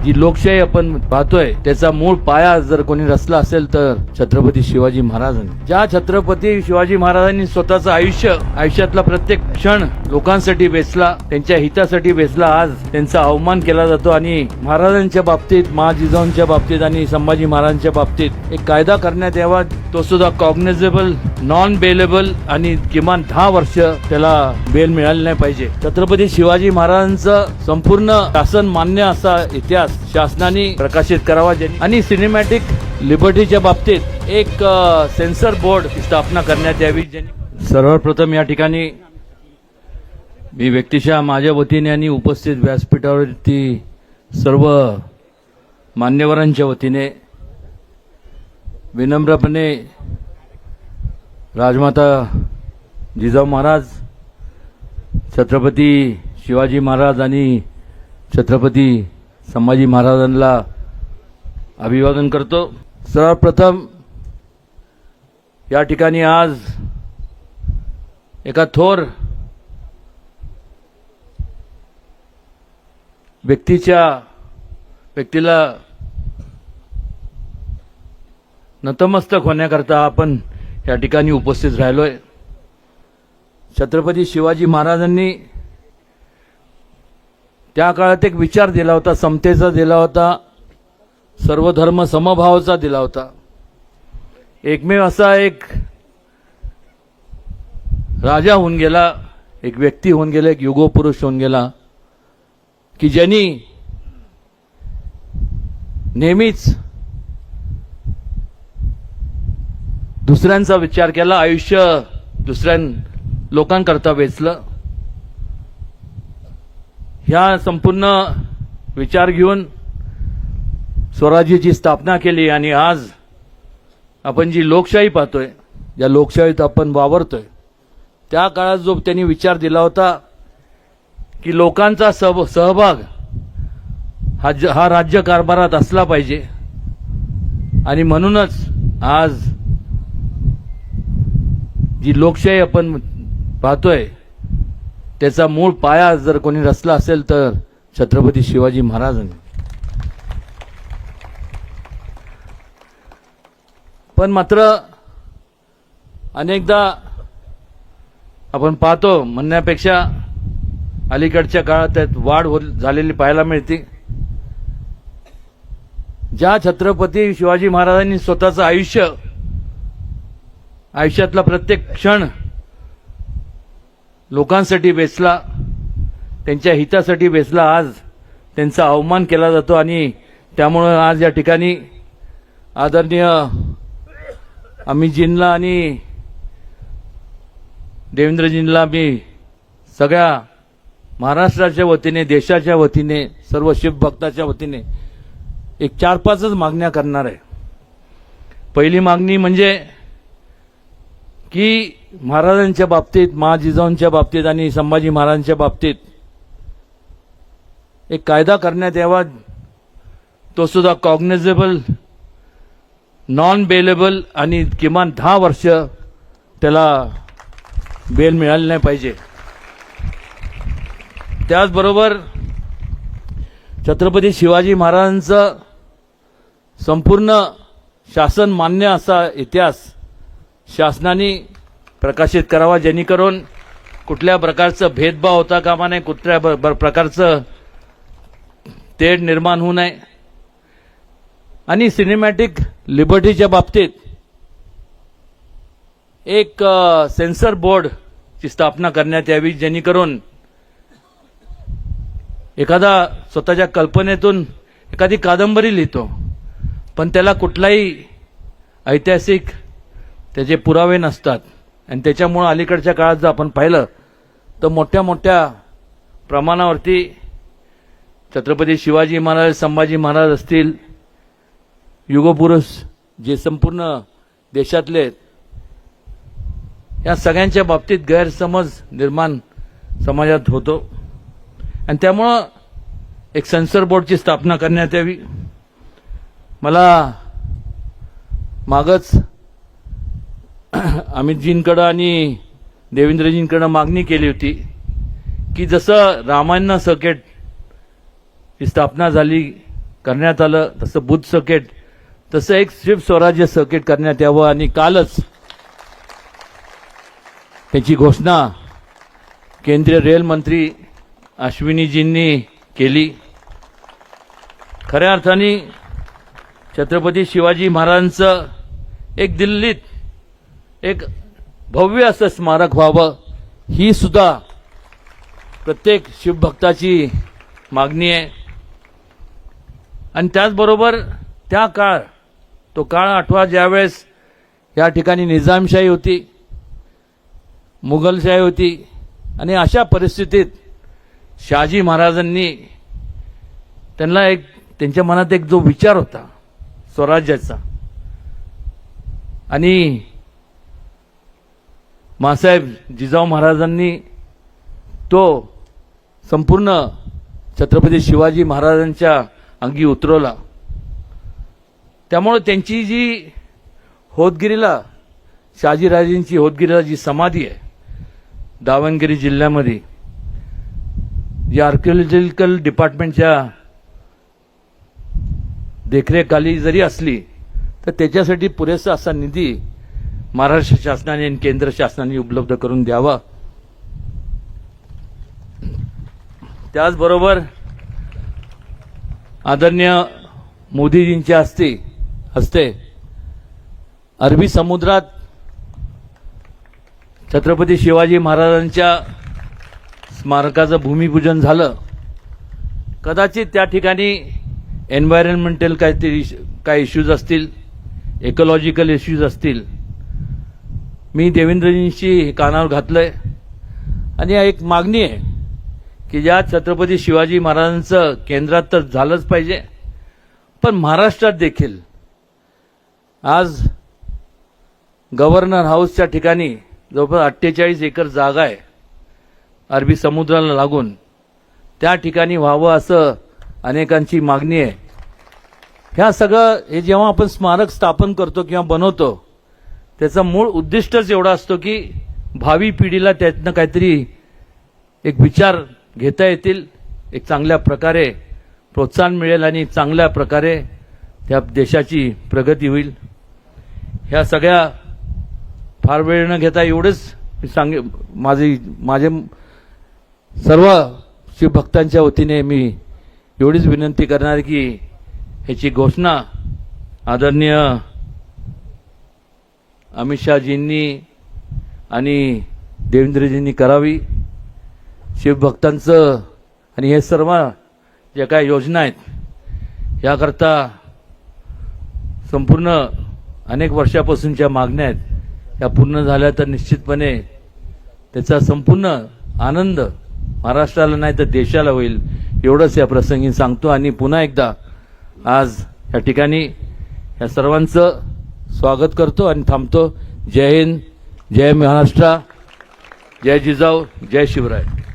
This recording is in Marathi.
जी लोकशाही आपण पाहतोय त्याचा मूळ पाया जर कोणी रचला असेल तर छत्रपती शिवाजी महाराजांनी. ज्या छत्रपती शिवाजी महाराजांनी स्वतःचं आयुष्यातला प्रत्येक क्षण लोकांसाठी वेचला, त्यांच्या हितासाठी वेचला, आज त्यांचा अवमान केला जातो आणि महाराजांच्या बाबतीत, महाजिजाऊंच्या बाबतीत आणि संभाजी महाराजांच्या बाबतीत एक कायदा करण्यात यावा, तो सुद्धा कॉग्निझेबल, नॉन बेलेबल आणि किमान 10 वर्ष त्याला बेल मिळाली नाही पाहिजे. छत्रपती शिवाजी महाराजांचं संपूर्ण शासन मान्य असा इतिहास शासनाने प्रकाशित करावा आणि सिनेमॅटिक लिबर्टीच्या बाबतीत एक सेन्सर बोर्ड स्थापना करण्यात यावी. सर्वप्रथम या ठिकाणी मी व्यक्तिशः माझ्या वतीने आणि उपस्थित व्यासपीठावरती सर्व मान्यवरांच्या वतीने विनम्रपणे राजमाता जिजाऊ महाराज, छत्रपती शिवाजी महाराज आणि छत्रपती संभाजी महाराजांना अभिवादन करतो. सर्वप्रथम या ठिकाणी आज एका थोर व्यक्तीला नतमस्तक होण्याकरता आपण या ठिकाणी उपस्थित राहिलोय. छत्रपती शिवाजी महाराजांनी त्या काळात एक विचार दिला होता, समतेचा दिला होता, सर्वधर्म समभावाचा दिला होता. एकमेव असा एक राजा होऊन गेला, एक व्यक्ती होऊन गेला, एक युगपुरुष होऊन गेला की ज्यांनी नेहमीच दुसऱ्यांचा विचार केला, आयुष्य दुसऱ्या लोकांकरता वेचलं. ह्या संपूर्ण विचार घेऊन स्वराज्याची स्थापना केली आणि आज आपण जी लोकशाही पाहतोय, ज्या लोकशाहीत आपण वावरतोय, त्या काळात जो त्यांनी विचार दिला होता की लोकांचा सहभाग हा राज्यकारभारात असला पाहिजे आणि म्हणूनच आज जी लोकशाही आपण पाहतोय त्याचा मूळ पाया जर कोणी रचला असेल तर छत्रपती शिवाजी महाराजांनी. पण मात्र अनेकदा आपण पाहतो, म्हणण्यापेक्षा अलीकडच्या काळात त्यात वाढ झालेली पाहायला मिळते. ज्या छत्रपती शिवाजी महाराजांनी स्वतःचं आयुष्यातला प्रत्येक क्षण लोकांसाठी वेचला, त्यांच्या हितासाठी वेचला, आज त्यांचा अवमान केला जातो आणि त्यामुळे आज या ठिकाणी आदरणीय अमितजींना आणि देवेंद्रजींना मी सगळ्या महाराष्ट्राच्या वतीने, देशाच्या वतीने, सर्व शिवभक्ताच्या वतीने एक 4-5च मागण्या करणार आहे. पहिली मागणी म्हणजे की महाराजांच्या बाबतीत, महाजिजाऊंच्या बाबतीत आणि संभाजी महाराजांच्या बाबतीत एक कायदा करण्यात यावा, तो सुद्धा कॉग्निझेबल, नॉन बेलेबल आणि किमान 10 वर्ष त्याला बेल मिळाली नाही पाहिजे. त्याचबरोबर छत्रपती शिवाजी महाराजांचं संपूर्ण शासन मान्य असा इतिहास शासनाने प्रकाशित करावा, जेणेकरून कुठल्या प्रकारचं भेदभाव होता कामा नये, कुठल्या प्रकारचं तेढ निर्माण होऊ नये आणि सिनेमॅटिक लिबर्टीच्या बाबतीत एक सेन्सर बोर्डची स्थापना करण्यात यावी, जेणेकरून एखादा स्वतःच्या कल्पनेतून एखादी कादंबरी लिहितो पण त्याला कुठलाही ऐतिहासिक त्याचे पुरावे नसतात आणि त्याच्यामुळे अलीकडच्या काळात जर आपण पाहिलं तर मोठ्या मोठ्या प्रमाणावरती छत्रपती शिवाजी महाराज, संभाजी महाराज असतील, युगपुरुष जे संपूर्ण देशातले, या सगळ्यांच्या बाबतीत गैरसमज निर्माण समाजात होतो आणि त्यामुळं एक सेन्सर बोर्डची स्थापना करण्यात यावी. मला मागच अमितजींकडे आणि देवेंद्रजींकडे मागणी केली होती की जसं रामायण सर्किट ही स्थापना झाली करण्यात आलं, तसं बुथ सर्किट, तसं एक शिव स्वराज्य सर्किट करण्यात यावं. आणि कालच त्याची घोषणा केंद्रीय रेल मंत्री अश्विनीजींनी केली. खऱ्या अर्थाने छत्रपती शिवाजी महाराजांचं एक दिल्लीत एक भव्य असं स्मारक व्हावं, ही सुद्धा प्रत्येक शिवभक्ताची मागणी आहे. आणि त्याचबरोबर तो काळ आठवा, ज्यावेळेस या ठिकाणी निजामशाही होती, मुघलशाही होती. आणि अशा परिस्थितीत शहाजी महाराजांनी त्यांच्या मनात एक जो विचार होता स्वराज्याचा, आणि मासाहेब जिजाऊ महाराजांनी तो संपूर्ण छत्रपती शिवाजी महाराजांच्या अंगी उतरवला. त्यामुळे त्यांची जी होतगिरीला, शहाजीराजेंची होतगिरीला जी समाधी आहे दावणगिरी जिल्ह्यामध्ये, जी आर्किओलॉजिकल डिपार्टमेंटच्या देखरेखाली जरी असली तर त्याच्यासाठी पुरेसा असा निधी महाराष्ट्र शासनाने आणि केंद्र शासनाने उपलब्ध करून द्यावा. त्याचबरोबर आदरणीय मोदीजींच्या हस्ते अरबी समुद्रात छत्रपती शिवाजी महाराजांच्या स्मारकाचं भूमिपूजन झालं. कदाचित त्या ठिकाणी एन्व्हायरमेंटल काय इश्यूज असतील, इकॉलॉजिकल इश्यूज असतील. मी देवेंद्रजींशी कानावर घातलंय आणि एक मागणी आहे की ज्या छत्रपती शिवाजी महाराजांचं केंद्रात तर झालंच पाहिजे, पण महाराष्ट्रात देखील आज गव्हर्नर हाऊसच्या ठिकाणी जवळपास 48 एकर जागा आहे अरबी समुद्राला लागून, त्या ठिकाणी व्हावं असं अनेकांची मागणी आहे. ह्या सगळं हे जेव्हा आपण स्मारक स्थापन करतो किंवा बनवतो त्याचा मूळ उद्दिष्टच एवढा असतो की भावी पिढीला त्यातनं काहीतरी एक विचार घेता येतील, एक चांगल्या प्रकारे प्रोत्साहन मिळेल आणि चांगल्या प्रकारे त्या देशाची प्रगती होईल. ह्या सगळ्या फार वेळ न घेता एवढंच माझे सर्व शिवभक्तांच्या वतीने मी एवढीच विनंती करणार की ह्याची घोषणा आदरणीय अमित शहाजींनी आणि देवेंद्रजींनी करावी. शिवभक्तांचं आणि हे सर्व ज्या काही योजना आहेत याकरता संपूर्ण अनेक वर्षापासूनच्या मागण्या आहेत, या पूर्ण झाल्या तर निश्चितपणे त्याचा संपूर्ण आनंद महाराष्ट्राला नाही तर देशाला होईल, एवढंच या प्रसंगी सांगतो. आणि पुन्हा एकदा आज या ठिकाणी या सर्वांचं स्वागत करतो आणि थांबतो. जय हिंद, जय महाराष्ट्र, जय जिजाऊ, जय शिवराय.